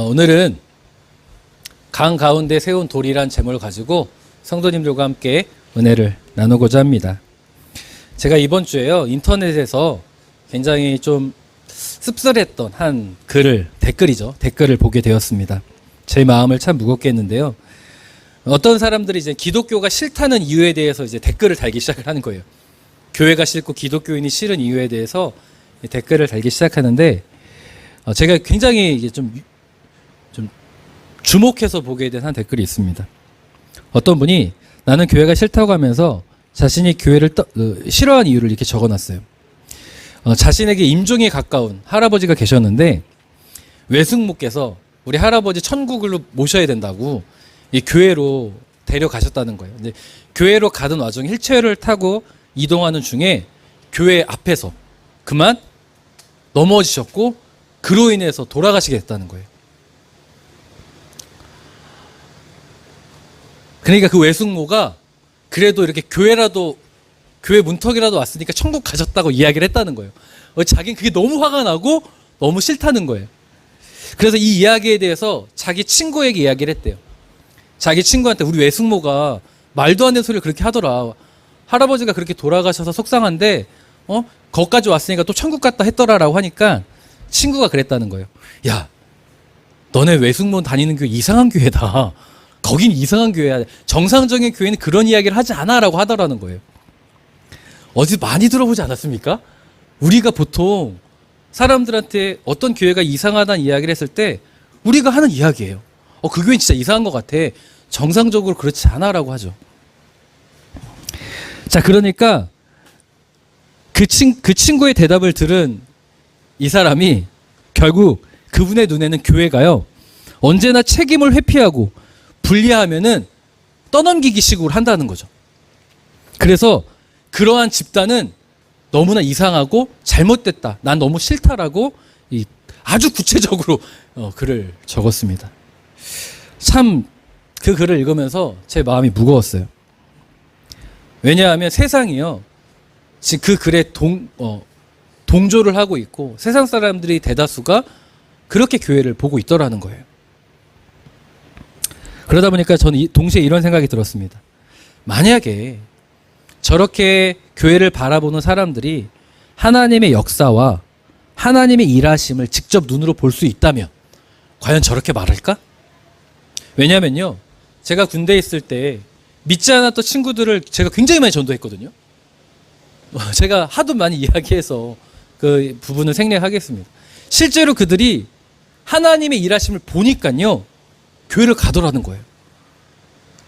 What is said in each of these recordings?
오늘은 강 가운데 세운 돌이란 제목을 가지고 성도님들과 함께 은혜를 나누고자 합니다. 제가 이번 주에요, 인터넷에서 굉장히 좀 씁쓸했던 한 댓글을 보게 되었습니다. 제 마음을 참 무겁게 했는데요. 어떤 사람들이 이제 기독교가 싫다는 이유에 대해서 이제 댓글을 달기 시작을 하는 거예요. 교회가 싫고 기독교인이 싫은 이유에 대해서 댓글을 달기 시작하는데, 제가 굉장히 이게 좀 주목해서 보게 된 한 댓글이 있습니다. 어떤 분이 나는 교회가 싫다고 하면서 자신이 교회를 싫어하는 이유를 이렇게 적어놨어요. 자신에게 임종에 가까운 할아버지가 계셨는데 외숙모께서 우리 할아버지 천국으로 모셔야 된다고 이 교회로 데려가셨다는 거예요. 근데 교회로 가던 와중에 휠체어를 타고 이동하는 중에 교회 앞에서 그만 넘어지셨고 그로 인해서 돌아가시게 됐다는 거예요. 그러니까 그 외숙모가 그래도 이렇게 교회 문턱이라도 왔으니까 천국 가셨다고 이야기를 했다는 거예요. 자기는 그게 너무 화가 나고 너무 싫다는 거예요. 그래서 이 이야기에 대해서 자기 친구에게 이야기를 했대요. 자기 친구한테 우리 외숙모가 말도 안 되는 소리를 그렇게 하더라. 할아버지가 그렇게 돌아가셔서 속상한데 거기까지 왔으니까 또 천국 갔다 했더라라고 하니까 친구가 그랬다는 거예요. 야, 너네 외숙모 다니는 교회 이상한 교회다. 거긴 이상한 교회야. 정상적인 교회는 그런 이야기를 하지 않아 라고 하더라는 거예요. 어디 많이 들어보지 않았습니까? 우리가 보통 사람들한테 어떤 교회가 이상하다는 이야기를 했을 때 우리가 하는 이야기예요. 그 교회는 진짜 이상한 것 같아. 정상적으로 그렇지 않아 라고 하죠. 자, 그러니까 그 친구의 대답을 들은 이 사람이 결국 그분의 눈에는 교회가요, 언제나 책임을 회피하고 분리하면은 떠넘기기 식으로 한다는 거죠. 그래서 그러한 집단은 너무나 이상하고 잘못됐다. 난 너무 싫다라고 아주 구체적으로 글을 적었습니다. 참 그 글을 읽으면서 제 마음이 무거웠어요. 왜냐하면 세상이요, 지금 그 글에 동조를 하고 있고 세상 사람들이 대다수가 그렇게 교회를 보고 있더라는 거예요. 그러다 보니까 저는 동시에 이런 생각이 들었습니다. 만약에 저렇게 교회를 바라보는 사람들이 하나님의 역사와 하나님의 일하심을 직접 눈으로 볼 수 있다면 과연 저렇게 말할까? 왜냐면요, 제가 군대에 있을 때 믿지 않았던 친구들을 제가 굉장히 많이 전도했거든요. 제가 하도 많이 이야기해서 그 부분을 생략하겠습니다. 실제로 그들이 하나님의 일하심을 보니까요, 교회를 가더라는 거예요.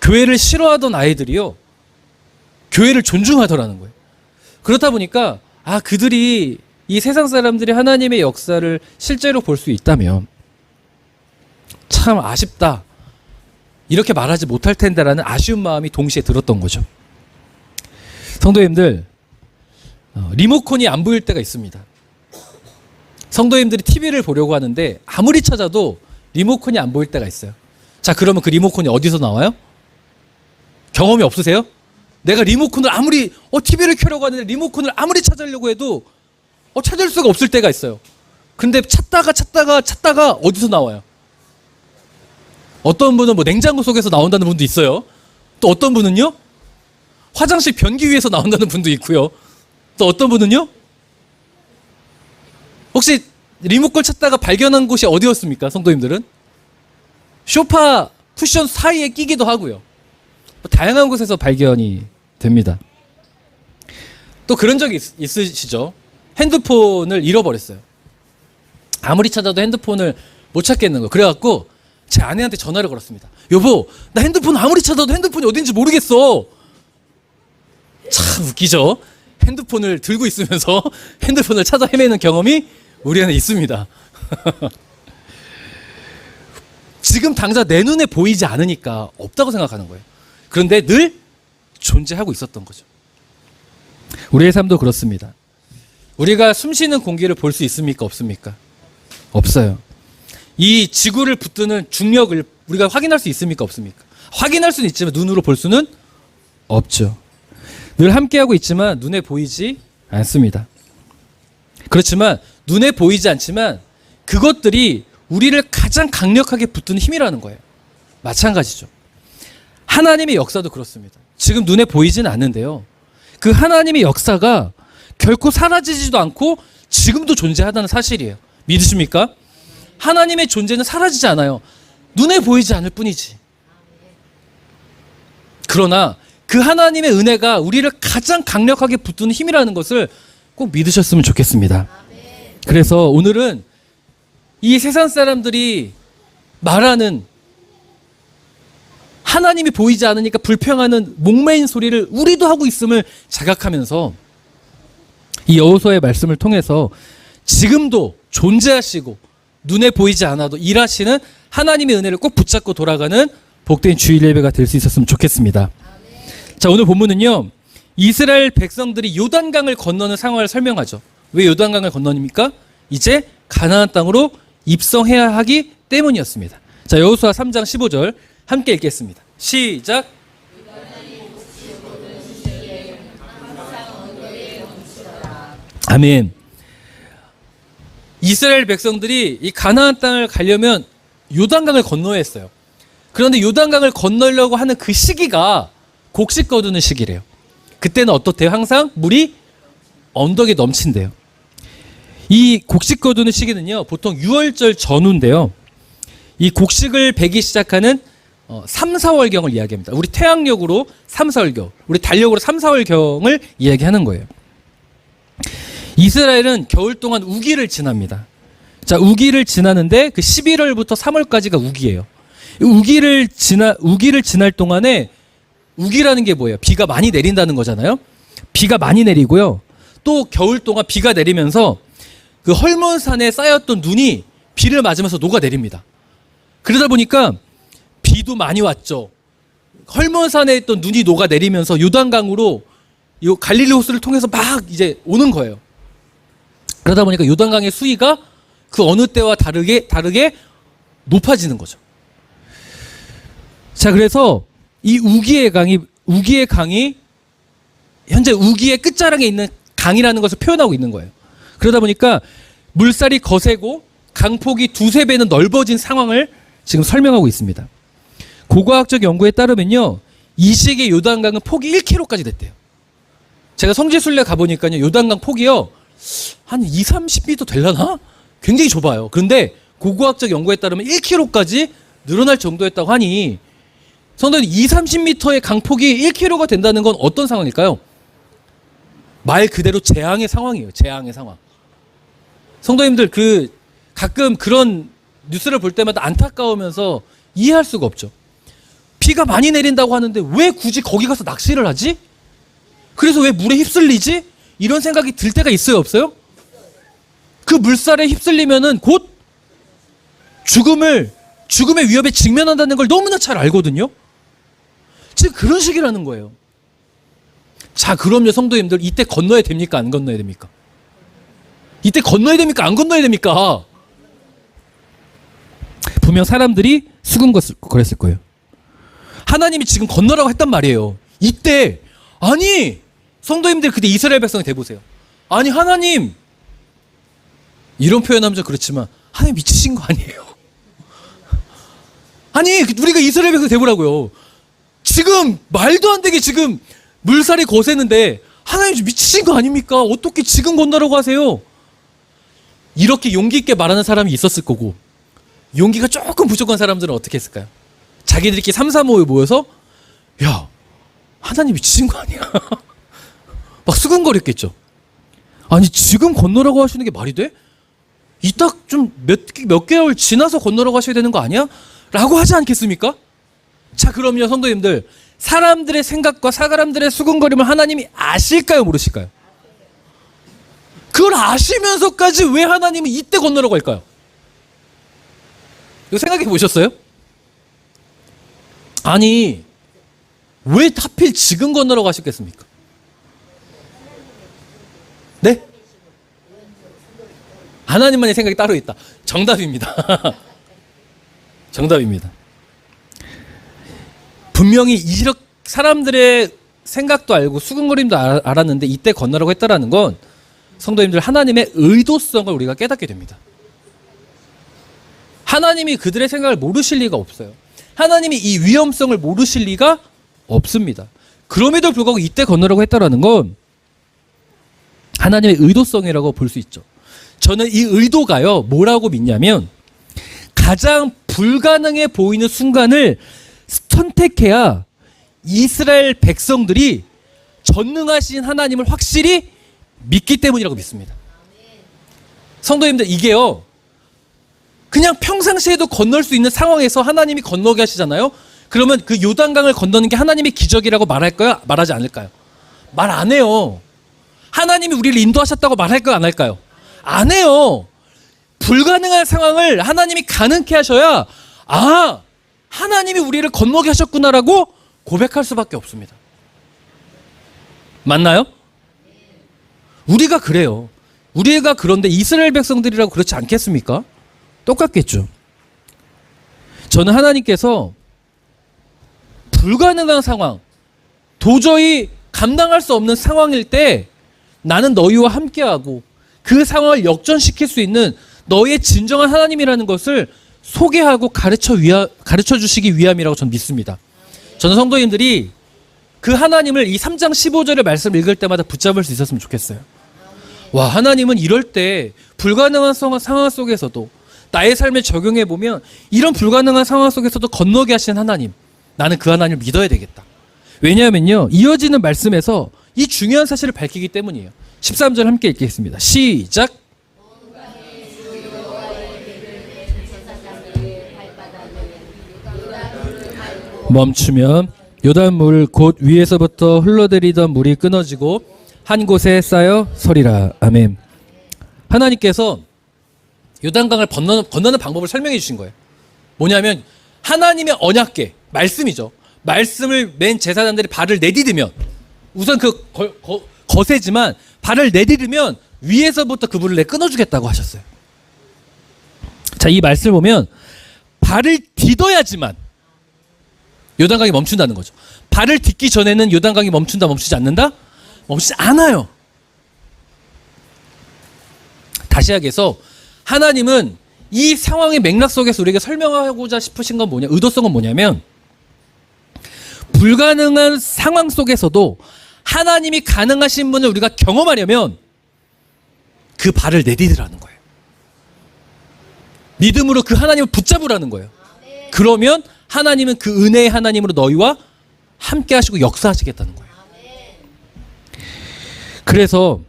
교회를 싫어하던 아이들이요, 교회를 존중하더라는 거예요. 그렇다 보니까 그들이 이 세상 사람들이 하나님의 역사를 실제로 볼 수 있다면 참 아쉽다, 이렇게 말하지 못할 텐데라는 아쉬운 마음이 동시에 들었던 거죠. 성도님들, 리모컨이 안 보일 때가 있습니다. 성도님들이 TV를 보려고 하는데 아무리 찾아도 리모컨이 안 보일 때가 있어요. 자, 그러면 그 리모컨이 어디서 나와요? 경험이 없으세요? 내가 리모컨을 아무리 TV를 켜려고 하는데 리모컨을 아무리 찾으려고 해도 찾을 수가 없을 때가 있어요. 근데 찾다가 어디서 나와요? 어떤 분은 냉장고 속에서 나온다는 분도 있어요. 또 어떤 분은요, 화장실 변기 위에서 나온다는 분도 있고요. 또 어떤 분은요, 혹시 리모컨 찾다가 발견한 곳이 어디였습니까? 성도님들은 소파 쿠션 사이에 끼기도 하고요. 다양한 곳에서 발견이 됩니다. 또 그런 적이 있으시죠? 핸드폰을 잃어버렸어요. 아무리 찾아도 핸드폰을 못 찾겠는 거. 그래갖고 제 아내한테 전화를 걸었습니다. 여보, 나 핸드폰 아무리 찾아도 핸드폰이 어딘지 모르겠어. 참 웃기죠? 핸드폰을 들고 있으면서 핸드폰을 찾아 헤매는 경험이 우리 안에 있습니다. 지금 당장 내 눈에 보이지 않으니까 없다고 생각하는 거예요. 그런데 늘 존재하고 있었던 거죠. 우리의 삶도 그렇습니다. 우리가 숨쉬는 공기를 볼 수 있습니까? 없습니까? 없어요. 이 지구를 붙드는 중력을 우리가 확인할 수 있습니까? 없습니까? 확인할 수는 있지만 눈으로 볼 수는 없죠. 늘 함께하고 있지만 눈에 보이지 않습니다. 그렇지만 눈에 보이지 않지만 그것들이 우리를 가장 강력하게 붙드는 힘이라는 거예요. 마찬가지죠. 하나님의 역사도 그렇습니다. 지금 눈에 보이지는 않는데요. 그 하나님의 역사가 결코 사라지지도 않고 지금도 존재하다는 사실이에요. 믿으십니까? 하나님의 존재는 사라지지 않아요. 눈에 보이지 않을 뿐이지. 그러나 그 하나님의 은혜가 우리를 가장 강력하게 붙드는 힘이라는 것을 꼭 믿으셨으면 좋겠습니다. 그래서 오늘은 이 세상 사람들이 말하는 하나님이 보이지 않으니까 불평하는 목매인 소리를 우리도 하고 있음을 자각하면서 이 여호수아의 말씀을 통해서 지금도 존재하시고 눈에 보이지 않아도 일하시는 하나님의 은혜를 꼭 붙잡고 돌아가는 복된 주일 예배가 될 수 있었으면 좋겠습니다. 자, 오늘 본문은요, 이스라엘 백성들이 요단강을 건너는 상황을 설명하죠. 왜 요단강을 건너니까? 이제 가나안 땅으로 입성해야 하기 때문이었습니다. 자, 여호수아 3장 15절 함께 읽겠습니다. 시작. 아멘. 이스라엘 백성들이 이 가나안 땅을 가려면 요단강을 건너야 했어요. 그런데 요단강을 건너려고 하는 그 시기가 곡식 거두는 시기래요. 그때는 어떻대요? 항상 물이 언덕에 넘친대요. 이 곡식 거두는 시기는요, 보통 6월절 전후인데요. 이 곡식을 베기 시작하는 3, 4월경을 이야기합니다. 우리 태양력으로 3, 4월경, 우리 달력으로 3, 4월경을 이야기하는 거예요. 이스라엘은 겨울 동안 우기를 지납니다. 자, 우기를 지나는데 그 11월부터 3월까지가 우기예요. 우기를 지날 동안에 우기라는 게 뭐예요? 비가 많이 내린다는 거잖아요. 비가 많이 내리고요. 또 겨울 동안 비가 내리면서 그 헐몬산에 쌓였던 눈이 비를 맞으면서 녹아내립니다. 그러다 보니까 비도 많이 왔죠. 헐몬산에 있던 눈이 녹아내리면서 요단강으로 이 갈릴리 호수를 통해서 막 이제 오는 거예요. 그러다 보니까 요단강의 수위가 그 어느 때와 다르게 높아지는 거죠. 자, 그래서 이 우기의 강이 현재 우기의 끝자락에 있는 강이라는 것을 표현하고 있는 거예요. 그러다 보니까 물살이 거세고 강폭이 두세 배는 넓어진 상황을 지금 설명하고 있습니다. 고고학적 연구에 따르면요, 이 시기에 요단강은 폭이 1km까지 됐대요. 제가 성지순례 가보니까요, 요단강 폭이요, 한 2, 30m 되려나? 굉장히 좁아요. 그런데 고고학적 연구에 따르면 1km까지 늘어날 정도였다고 하니, 성도님, 2, 30m의 강폭이 1km가 된다는 건 어떤 상황일까요? 말 그대로 재앙의 상황이에요. 재앙의 상황. 성도님들, 가끔 그런 뉴스를 볼 때마다 안타까우면서 이해할 수가 없죠. 비가 많이 내린다고 하는데 왜 굳이 거기 가서 낚시를 하지? 그래서 왜 물에 휩쓸리지? 이런 생각이 들 때가 있어요, 없어요? 그 물살에 휩쓸리면은 곧 죽음의 위협에 직면한다는 걸 너무나 잘 알거든요. 지금 그런 식이라는 거예요. 자, 그럼요, 성도님들, 이때 건너야 됩니까? 안 건너야 됩니까? 이때 건너야 됩니까? 안 건너야 됩니까? 분명 사람들이 수군거렸을 거예요. 하나님이 지금 건너라고 했단 말이에요. 이때, 아니, 성도님들 그때 이스라엘 백성이 돼보세요. 아니, 하나님, 이런 표현하면 좀 그렇지만 하나님 미치신 거 아니에요? 아니, 우리가 이스라엘 백성 돼보라고요. 지금 말도 안 되게 지금 물살이 거세는데 하나님 미치신 거 아닙니까? 어떻게 지금 건너라고 하세요? 이렇게 용기 있게 말하는 사람이 있었을 거고, 용기가 조금 부족한 사람들은 어떻게 했을까요? 자기들끼리 3, 4, 5에 모여서 야, 하나님 미치신 거 아니야? 막 수근거렸겠죠. 아니, 지금 건너라고 하시는 게 말이 돼? 이따 좀 몇 개월 지나서 건너라고 하셔야 되는 거 아니야? 라고 하지 않겠습니까? 자, 그럼요, 성도님들, 사람들의 생각과 사람들의 수근거림을 하나님이 아실까요, 모르실까요? 그걸 아시면서까지 왜 하나님은 이때 건너라고 할까요? 이거 생각해 보셨어요? 아니, 왜 하필 지금 건너라고 하셨겠습니까? 네? 하나님만의 생각이 따로 있다. 정답입니다. 정답입니다. 분명히 이렇게 사람들의 생각도 알고 수근거림도 알았는데 이때 건너라고 했다라는 건, 성도님들, 하나님의 의도성을 우리가 깨닫게 됩니다. 하나님이 그들의 생각을 모르실 리가 없어요. 하나님이 이 위험성을 모르실 리가 없습니다. 그럼에도 불구하고 이때 건너라고 했다라는 건 하나님의 의도성이라고 볼 수 있죠. 저는 이 의도가요, 뭐라고 믿냐면 가장 불가능해 보이는 순간을 선택해야 이스라엘 백성들이 전능하신 하나님을 확실히 믿기 때문이라고 믿습니다. 성도님들, 이게요, 그냥 평상시에도 건널 수 있는 상황에서 하나님이 건너게 하시잖아요. 그러면 그 요단강을 건너는 게 하나님의 기적이라고 말할까요? 말하지 않을까요? 말 안 해요. 하나님이 우리를 인도하셨다고 말할까요? 안 할까요? 안 해요. 불가능한 상황을 하나님이 가능케 하셔야, 아, 하나님이 우리를 건너게 하셨구나라고 고백할 수밖에 없습니다. 맞나요? 우리가 그래요. 우리가 그런데 이스라엘 백성들이라고 그렇지 않겠습니까? 똑같겠죠. 저는 하나님께서 불가능한 상황, 도저히 감당할 수 없는 상황일 때 나는 너희와 함께하고 그 상황을 역전시킬 수 있는 너희의 진정한 하나님이라는 것을 소개하고 가르쳐 주시기 위함이라고 저는 믿습니다. 저는 성도님들이 그 하나님을 이 3장 15절의 말씀을 읽을 때마다 붙잡을 수 있었으면 좋겠어요. 와, 하나님은 이럴 때 불가능한 상황 속에서도 나의 삶에 적용해 보면 이런 불가능한 상황 속에서도 건너게 하시는 하나님, 나는 그 하나님을 믿어야 되겠다. 왜냐하면요, 이어지는 말씀에서 이 중요한 사실을 밝히기 때문이에요. 13절 함께 읽겠습니다. 시작. 멈추면 요단물 곧 위에서부터 흘러내리던 물이 끊어지고 한 곳에 쌓여 서리라. 아멘. 하나님께서 요단강을 건너는 방법을 설명해 주신 거예요. 뭐냐면 하나님의 언약궤, 말씀이죠. 말씀을 맨 제사장들이 발을 내디디면, 우선 그 거세지만 발을 내디디면 위에서부터 그 물을 끊어주겠다고 하셨어요. 자, 이 말씀을 보면 발을 디뎌야지만 요단강이 멈춘다는 거죠. 발을 딛기 전에는 요단강이 멈춘다, 멈추지 않는다? 멈추지 않아요. 다시 하겠어, 하나님은 이 상황의 맥락 속에서 우리에게 설명하고자 싶으신 건 뭐냐, 의도성은 뭐냐면 불가능한 상황 속에서도 하나님이 가능하신 분을 우리가 경험하려면 그 발을 내디디라는 거예요. 믿음으로 그 하나님을 붙잡으라는 거예요. 그러면 하나님은 그 은혜의 하나님으로 너희와 함께 하시고 역사하시겠다는 거예요. 그래서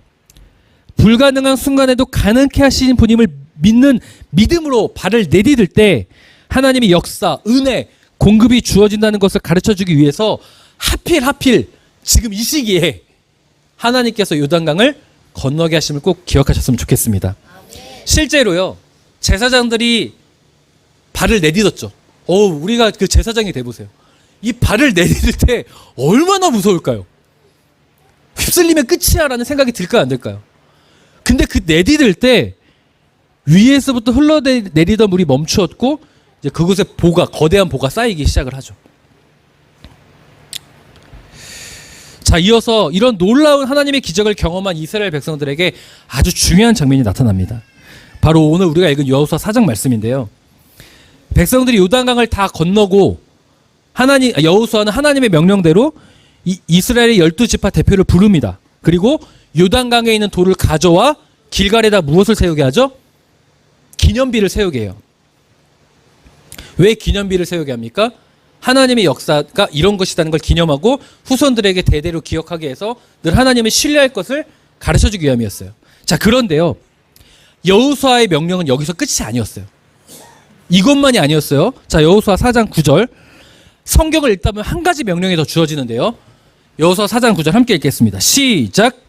불가능한 순간에도 가능케 하시는 분임을 믿는 믿음으로 발을 내디딜 때 하나님의 역사, 은혜, 공급이 주어진다는 것을 가르쳐주기 위해서 하필 지금 이 시기에 하나님께서 요단강을 건너게 하심을 꼭 기억하셨으면 좋겠습니다. 실제로요, 제사장들이 발을 내딛었죠. 우리가 그 제사장이 돼보세요. 이 발을 내딛을 때 얼마나 무서울까요? 휩쓸리면 끝이야 라는 생각이 들까요, 안 들까요? 근데 그 내딛을 때 위에서부터 흘러내리던 물이 멈추었고 이제 그곳에 거대한 보가 쌓이기 시작을 하죠. 자, 이어서 이런 놀라운 하나님의 기적을 경험한 이스라엘 백성들에게 아주 중요한 장면이 나타납니다. 바로 오늘 우리가 읽은 여호수아 4장 말씀인데요. 백성들이 요단강을 다 건너고 여호수아는 하나님의 명령대로 이스라엘의 12지파 대표를 부릅니다. 그리고 요단강에 있는 돌을 가져와 길갈에다 무엇을 세우게 하죠? 기념비를 세우게 해요. 왜 기념비를 세우게 합니까? 하나님의 역사가 이런 것이라는 걸 기념하고 후손들에게 대대로 기억하게 해서 늘 하나님을 신뢰할 것을 가르쳐주기 위함이었어요. 자, 그런데요, 여호수아의 명령은 여기서 끝이 아니었어요. 이것만이 아니었어요. 자, 여호수아 4장 9절, 성경을 읽다 보면 한 가지 명령이 더 주어지는데요. 여호수아 4장 9절 함께 읽겠습니다. 시작.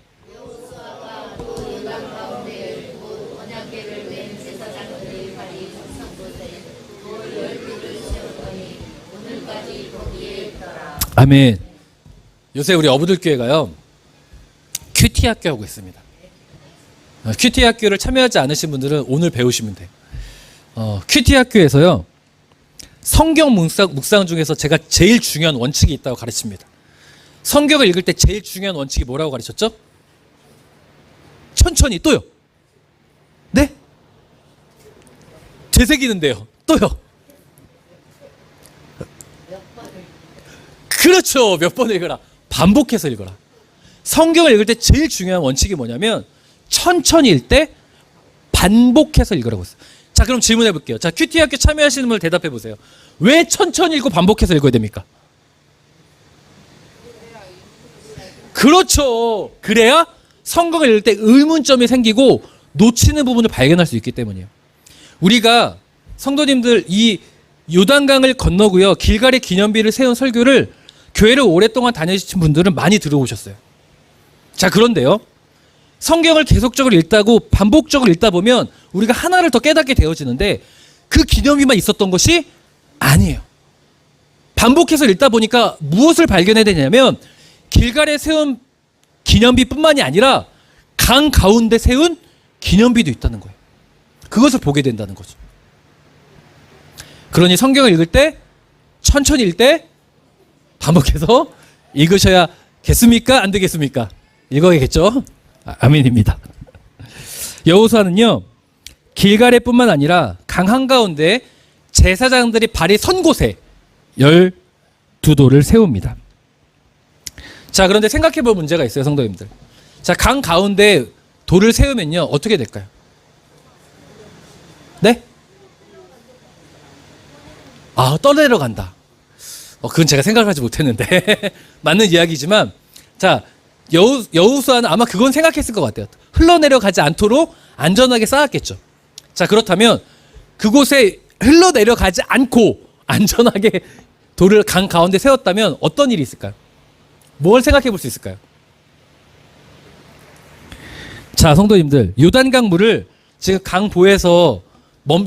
아멘. 요새 우리 어부들교회가요, 큐티 학교 하고 있습니다. 큐티 학교를 참여하지 않으신 분들은 오늘 배우시면 돼요. 큐티 학교에서요, 성경 묵상 중에서 제가 제일 중요한 원칙이 있다고 가르칩니다. 성경을 읽을 때 제일 중요한 원칙이 뭐라고 가르쳤죠? 천천히. 또요? 네? 되새기는데요. 또요. 그렇죠. 몇 번 읽어라. 반복해서 읽어라. 성경을 읽을 때 제일 중요한 원칙이 뭐냐면 천천히 읽되 반복해서 읽으라고 했어요. 자, 그럼 질문해 볼게요. 자, 큐티 학교 참여하시는 분들 대답해 보세요. 왜 천천히 읽고 반복해서 읽어야 됩니까? 그렇죠. 그래야 성경을 읽을 때 의문점이 생기고 놓치는 부분을 발견할 수 있기 때문이에요. 우리가 성도님들 이 요단강을 건너고요, 길갈의 기념비를 세운 설교를 교회를 오랫동안 다니신 분들은 많이 들어오셨어요. 자, 그런데요, 성경을 계속적으로 읽다고 반복적으로 읽다 보면 우리가 하나를 더 깨닫게 되어지는데 그 기념비만 있었던 것이 아니에요. 반복해서 읽다 보니까 무엇을 발견해야 되냐면 길갈에 세운 기념비뿐만이 아니라 강 가운데 세운 기념비도 있다는 거예요. 그것을 보게 된다는 거죠. 그러니 성경을 읽을 때 천천히 읽을 때 반복해서 읽으셔야겠습니까? 안 되겠습니까? 읽어야겠죠? 아멘입니다. 여호수아는요, 길갈에 뿐만 아니라 강 한가운데 제사장들이 발이 선 곳에 12돌을 세웁니다. 자, 그런데 생각해 볼 문제가 있어요, 성도님들. 자, 강 가운데 돌을 세우면요, 어떻게 될까요? 네? 아, 떠내려간다. 그건 제가 생각하지 못했는데 맞는 이야기지만, 자, 여호수아는 아마 그건 생각했을 것 같아요. 흘러내려가지 않도록 안전하게 쌓았겠죠. 자, 그렇다면 그곳에 흘러내려가지 않고 안전하게 돌을 강 가운데 세웠다면 어떤 일이 있을까요? 뭘 생각해 볼 수 있을까요? 자, 성도님들, 요단강 물을 지금 강보에서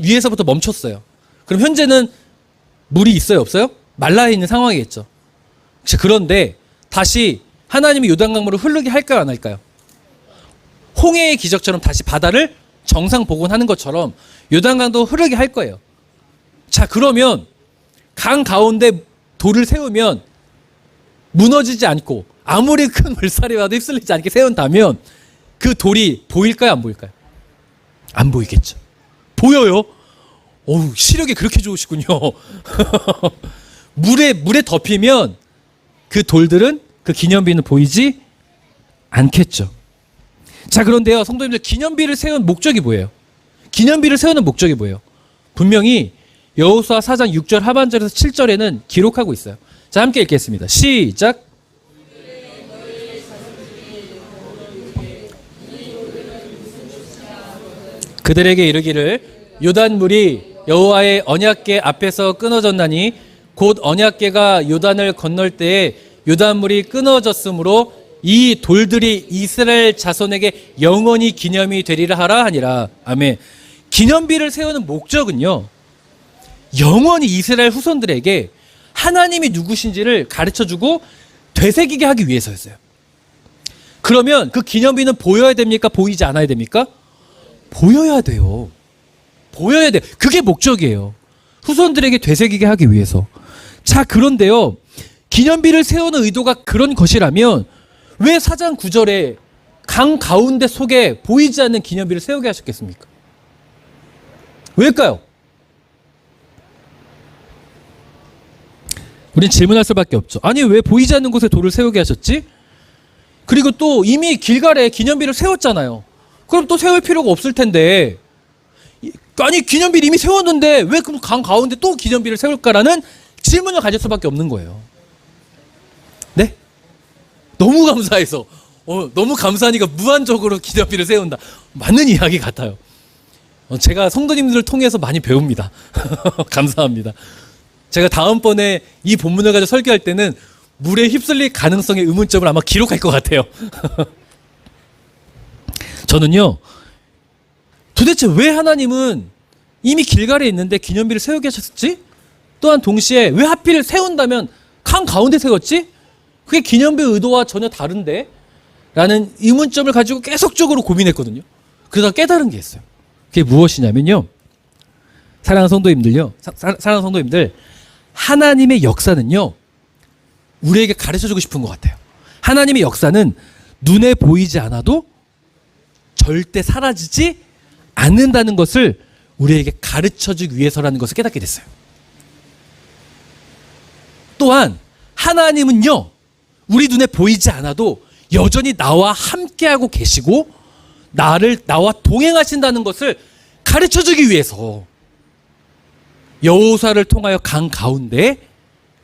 위에서부터 멈췄어요. 그럼 현재는 물이 있어요, 없어요? 말라 있는 상황이겠죠. 그런데 다시 하나님이 요단강물을 흐르게 할까요, 안 할까요? 홍해의 기적처럼 다시 바다를 정상 복원하는 것처럼 요단강도 흐르게 할 거예요. 자, 그러면 강 가운데 돌을 세우면 무너지지 않고 아무리 큰 물살이 와도 휩쓸리지 않게 세운다면 그 돌이 보일까요, 안 보일까요? 안 보이겠죠. 보여요? 어우, 시력이 그렇게 좋으시군요. 물에 덮이면 그 돌들은, 그 기념비는 보이지 않겠죠. 자, 그런데요, 성도님들, 기념비를 세운 목적이 뭐예요? 기념비를 세우는 목적이 뭐예요? 분명히 여호수아 4장 6절 하반절에서 7절에는 기록하고 있어요. 자, 함께 읽겠습니다. 시작. 그들에게 이르기를 요단물이 여호와의 언약궤 앞에서 끊어졌나니 곧 언약궤가 요단을 건널 때에 요단물이 끊어졌으므로 이 돌들이 이스라엘 자손에게 영원히 기념이 되리라 하라 하니라. 아멘. 기념비를 세우는 목적은요, 영원히 이스라엘 후손들에게 하나님이 누구신지를 가르쳐주고 되새기게 하기 위해서였어요. 그러면 그 기념비는 보여야 됩니까? 보이지 않아야 됩니까? 보여야 돼요. 보여야 돼요. 그게 목적이에요. 후손들에게 되새기게 하기 위해서. 자, 그런데요, 기념비를 세우는 의도가 그런 것이라면 왜 4장 9절에 강 가운데 속에 보이지 않는 기념비를 세우게 하셨겠습니까? 왜일까요? 우린 질문할 수밖에 없죠. 아니, 왜 보이지 않는 곳에 돌을 세우게 하셨지? 그리고 또 이미 길갈에 기념비를 세웠잖아요. 그럼 또 세울 필요가 없을 텐데, 아니, 기념비를 이미 세웠는데 왜 그럼 강 가운데 또 기념비를 세울까라는 질문을 가질 수밖에 없는 거예요. 네? 너무 감사해서, 너무 감사하니까 무한적으로 기념비를 세운다. 맞는 이야기 같아요. 제가 성도님들을 통해서 많이 배웁니다. 감사합니다. 제가 다음번에 이 본문을 가지고 설교할 때는 물에 휩쓸릴 가능성의 의문점을 아마 기록할 것 같아요. 저는요, 도대체 왜 하나님은 이미 길갈에 있는데 기념비를 세우게 하셨지? 또한 동시에 왜 하필 세운다면 강 가운데 세웠지? 그게 기념비의 의도와 전혀 다른데? 라는 의문점을 가지고 계속적으로 고민했거든요. 그러다 깨달은 게 있어요. 그게 무엇이냐면요, 사랑하는 성도님들, 하나님의 역사는요, 우리에게 가르쳐주고 싶은 것 같아요. 하나님의 역사는 눈에 보이지 않아도 절대 사라지지 않는다는 것을 우리에게 가르쳐주기 위해서라는 것을 깨닫게 됐어요. 또한 하나님은요, 우리 눈에 보이지 않아도 여전히 나와 함께하고 계시고 나와 동행하신다는 것을 가르쳐주기 위해서 여호수아를 통하여 강 가운데에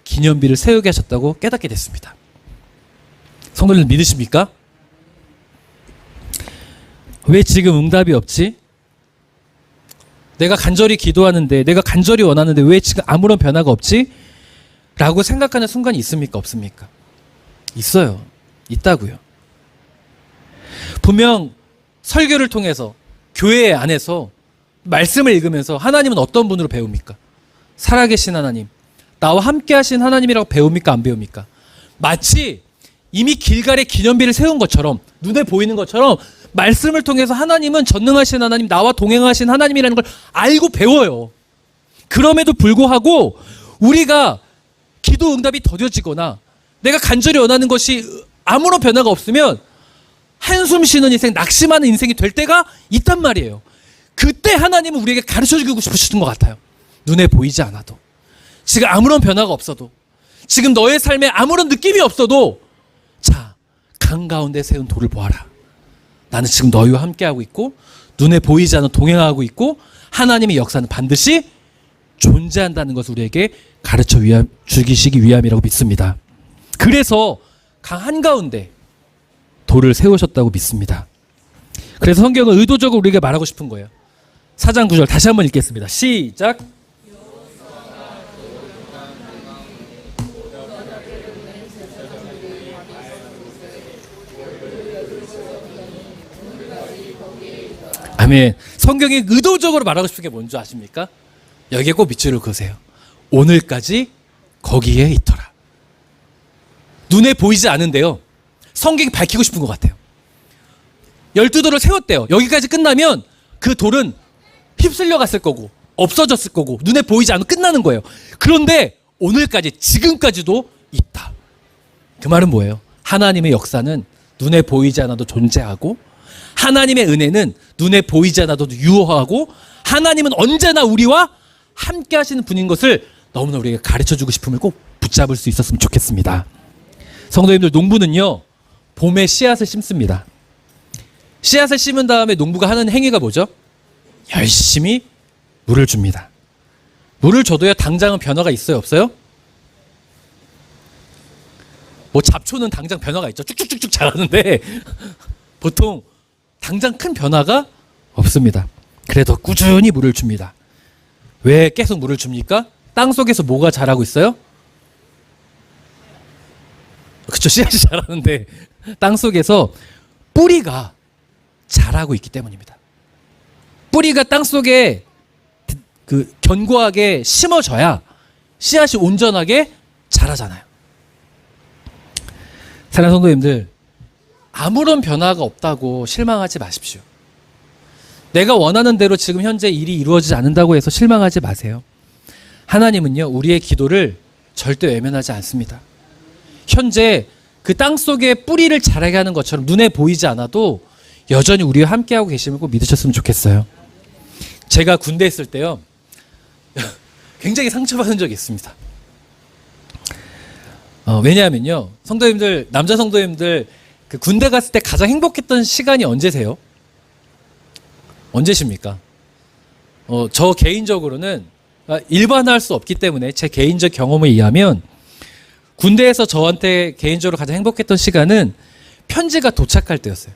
기념비를 세우게 하셨다고 깨닫게 됐습니다. 성도들 믿으십니까? 왜 지금 응답이 없지? 내가 간절히 기도하는데, 내가 간절히 원하는데 왜 지금 아무런 변화가 없지? 라고 생각하는 순간이 있습니까? 없습니까? 있어요. 있다고요. 분명 설교를 통해서 교회 안에서 말씀을 읽으면서 하나님은 어떤 분으로 배웁니까? 살아계신 하나님, 나와 함께 하신 하나님이라고 배웁니까? 안 배웁니까? 마치 이미 길갈에 기념비를 세운 것처럼, 눈에 보이는 것처럼 말씀을 통해서 하나님은 전능하신 하나님, 나와 동행하신 하나님이라는 걸 알고 배워요. 그럼에도 불구하고 우리가 기도 응답이 더뎌지거나 내가 간절히 원하는 것이 아무런 변화가 없으면 한숨 쉬는 인생, 낙심하는 인생이 될 때가 있단 말이에요. 그때 하나님은 우리에게 가르쳐주고 싶으신 것 같아요. 눈에 보이지 않아도, 지금 아무런 변화가 없어도, 지금 너의 삶에 아무런 느낌이 없어도, 자, 강 가운데 세운 돌을 보아라. 나는 지금 너희와 함께하고 있고 눈에 보이지 않아 동행하고 있고 하나님의 역사는 반드시 존재한다는 것을 우리에게 가르쳐 주시기 위함이라고 믿습니다. 그래서 강 한가운데 돌을 세우셨다고 믿습니다. 그래서 성경은 의도적으로 우리에게 말하고 싶은 거예요. 4장 9절 다시 한번 읽겠습니다. 시작. 아멘. 성경이 의도적으로 말하고 싶은 게 뭔지 아십니까? 여기에 꼭 밑줄을 그으세요. 오늘까지 거기에 있더라. 눈에 보이지 않은데요, 성경이 밝히고 싶은 것 같아요. 12돌을 세웠대요. 여기까지 끝나면 그 돌은 휩쓸려 갔을 거고 없어졌을 거고 눈에 보이지 않으면 끝나는 거예요. 그런데 오늘까지, 지금까지도 있다. 그 말은 뭐예요? 하나님의 역사는 눈에 보이지 않아도 존재하고, 하나님의 은혜는 눈에 보이지 않아도 유효하고, 하나님은 언제나 우리와 함께 하시는 분인 것을 너무나 우리에게 가르쳐주고 싶음을 꼭 붙잡을 수 있었으면 좋겠습니다. 성도님들, 농부는요, 봄에 씨앗을 심습니다. 씨앗을 심은 다음에 농부가 하는 행위가 뭐죠? 열심히 물을 줍니다. 물을 줘도요, 당장은 변화가 있어요, 없어요? 뭐 잡초는 당장 변화가 있죠. 쭉쭉쭉쭉 자라는데 보통 당장 큰 변화가 없습니다. 그래도 꾸준히 물을 줍니다. 왜 계속 물을 줍니까? 땅 속에서 뭐가 자라고 있어요? 그쵸, 씨앗이 자라는데 땅 속에서 뿌리가 자라고 있기 때문입니다. 뿌리가 땅 속에 견고하게 심어져야 씨앗이 온전하게 자라잖아요. 사랑하는 성도님들, 아무런 변화가 없다고 실망하지 마십시오. 내가 원하는 대로 지금 현재 일이 이루어지지 않는다고 해서 실망하지 마세요. 하나님은요, 우리의 기도를 절대 외면하지 않습니다. 현재 그 땅 속에 뿌리를 자라게 하는 것처럼 눈에 보이지 않아도 여전히 우리와 함께하고 계심을 꼭 믿으셨으면 좋겠어요. 제가 군대에 있을 때요, 굉장히 상처받은 적이 있습니다. 왜냐하면요, 성도님들, 남자 성도님들, 그 군대 갔을 때 가장 행복했던 시간이 언제세요? 언제십니까? 저 개인적으로는 일반화할 수 없기 때문에 제 개인적 경험에 의하면 군대에서 저한테 개인적으로 가장 행복했던 시간은 편지가 도착할 때였어요.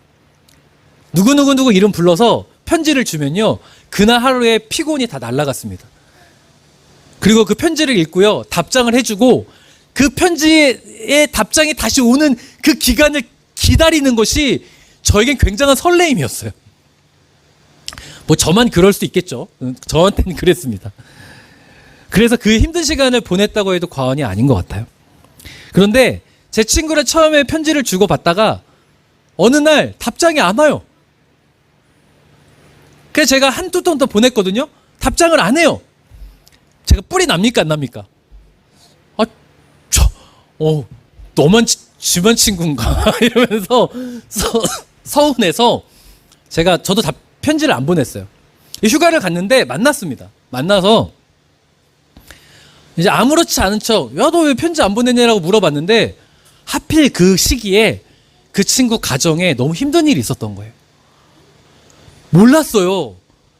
누구누구 이름 불러서 편지를 주면요, 그날 하루에 피곤이 다 날아갔습니다. 그리고 그 편지를 읽고요, 답장을 해주고 그 편지의 답장이 다시 오는 그 기간을 기다리는 것이 저에겐 굉장한 설레임이었어요. 뭐 저만 그럴 수 있겠죠. 저한테는 그랬습니다. 그래서 그 힘든 시간을 보냈다고 해도 과언이 아닌 것 같아요. 그런데 제 친구를 처음에 편지를 주고받다가 어느 날 답장이 안 와요. 그래서 제가 한두 통 더 보냈거든요. 답장을 안 해요. 제가 뿔이 납니까, 안 납니까? 너만 주변 친구인가? 이러면서 서운해서 저도 편지를 안 보냈어요. 휴가를 갔는데 만났습니다. 만나서 이제 아무렇지 않은 척, 야, 너 왜 편지 안 보냈냐라고 물어봤는데 하필 그 시기에 그 친구 가정에 너무 힘든 일이 있었던 거예요. 몰랐어요.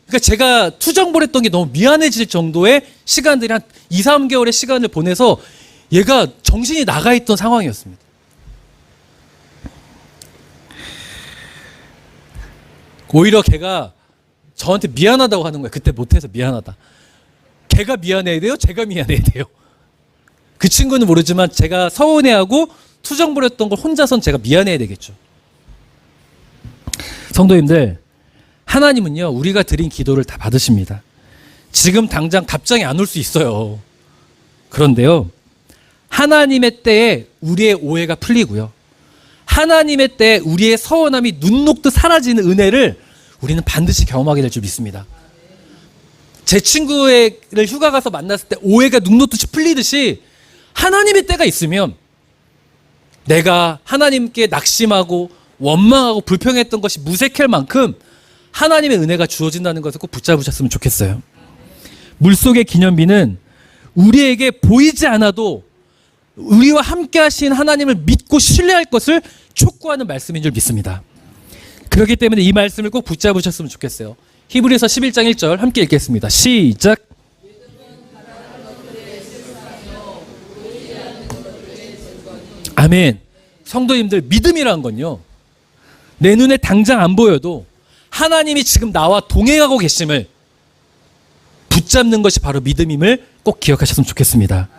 그러니까 제가 투정벌했던 게 너무 미안해질 정도의 시간들이 한 2, 3개월의 시간을 보내서 얘가 정신이 나가 있던 상황이었습니다. 오히려 걔가 저한테 미안하다고 하는 거예요. 그때 못해서 미안하다. 걔가 미안해야 돼요? 제가 미안해야 돼요? 그 친구는 모르지만 제가 서운해하고 투정 부렸던 걸 혼자선 제가 미안해야 되겠죠. 성도님들, 하나님은요, 우리가 드린 기도를 다 받으십니다. 지금 당장 답장이 안 올 수 있어요. 그런데요, 하나님의 때에 우리의 오해가 풀리고요, 하나님의 때에 우리의 서운함이 눈 녹듯 사라지는 은혜를 우리는 반드시 경험하게 될 줄 믿습니다. 제 친구를 휴가 가서 만났을 때 오해가 눈 녹듯이 풀리듯이 하나님의 때가 있으면 내가 하나님께 낙심하고 원망하고 불평했던 것이 무색할 만큼 하나님의 은혜가 주어진다는 것을 꼭 붙잡으셨으면 좋겠어요. 물속의 기념비는 우리에게 보이지 않아도 우리와 함께 하신 하나님을 믿고 신뢰할 것을 촉구하는 말씀인 줄 믿습니다. 그렇기 때문에 이 말씀을 꼭 붙잡으셨으면 좋겠어요. 히브리서 11장 1절 함께 읽겠습니다. 시작. 아멘. 성도님들, 믿음이란 건요, 내 눈에 당장 안 보여도 하나님이 지금 나와 동행하고 계심을 붙잡는 것이 바로 믿음임을 꼭 기억하셨으면 좋겠습니다.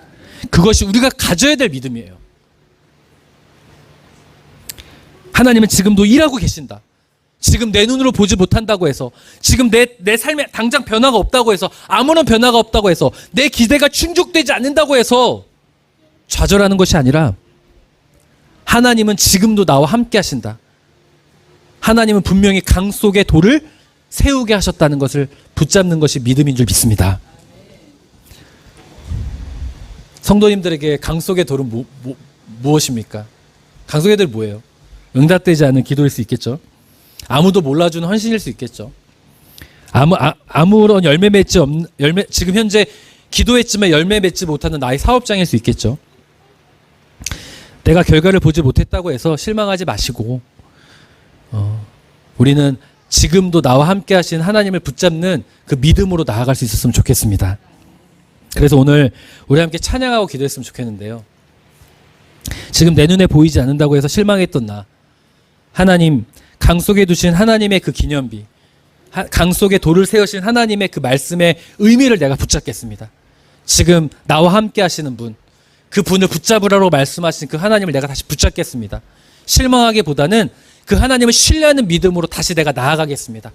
그것이 우리가 가져야 될 믿음이에요. 하나님은 지금도 일하고 계신다. 지금 내 눈으로 보지 못한다고 해서, 지금 내 삶에 당장 변화가 없다고 해서, 아무런 변화가 없다고 해서, 내 기대가 충족되지 않는다고 해서 좌절하는 것이 아니라 하나님은 지금도 나와 함께 하신다. 하나님은 분명히 강 속에 돌을 세우게 하셨다는 것을 붙잡는 것이 믿음인 줄 믿습니다. 성도님들에게 강 속의 돌은 무엇입니까? 강 속의 돌이 뭐예요? 응답되지 않은 기도일 수 있겠죠. 아무도 몰라주는 헌신일 수 있겠죠. 아무런 지금 현재 기도했지만 열매 맺지 못하는 나의 사업장일 수 있겠죠. 내가 결과를 보지 못했다고 해서 실망하지 마시고, 우리는 지금도 나와 함께 하신 하나님을 붙잡는 그 믿음으로 나아갈 수 있었으면 좋겠습니다. 그래서 오늘 우리 함께 찬양하고 기도했으면 좋겠는데요. 지금 내 눈에 보이지 않는다고 해서 실망했던 나, 하나님, 강 속에 두신 하나님의 그 기념비, 강 속에 돌을 세우신 하나님의 그 말씀의 의미를 내가 붙잡겠습니다. 지금 나와 함께 하시는 분, 그 분을 붙잡으라고 말씀하신 그 하나님을 내가 다시 붙잡겠습니다. 실망하기보다는 그 하나님을 신뢰하는 믿음으로 다시 내가 나아가겠습니다.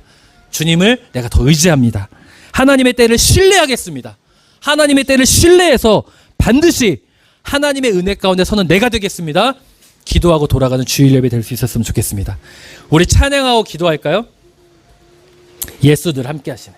주님을 내가 더 의지합니다. 하나님의 때를 신뢰하겠습니다. 하나님의 때를 신뢰해서 반드시 하나님의 은혜 가운데 서는 내가 되겠습니다. 기도하고 돌아가는 주일 예배 될 수 있었으면 좋겠습니다. 우리 찬양하고 기도할까요? 예수 늘 함께 하시네.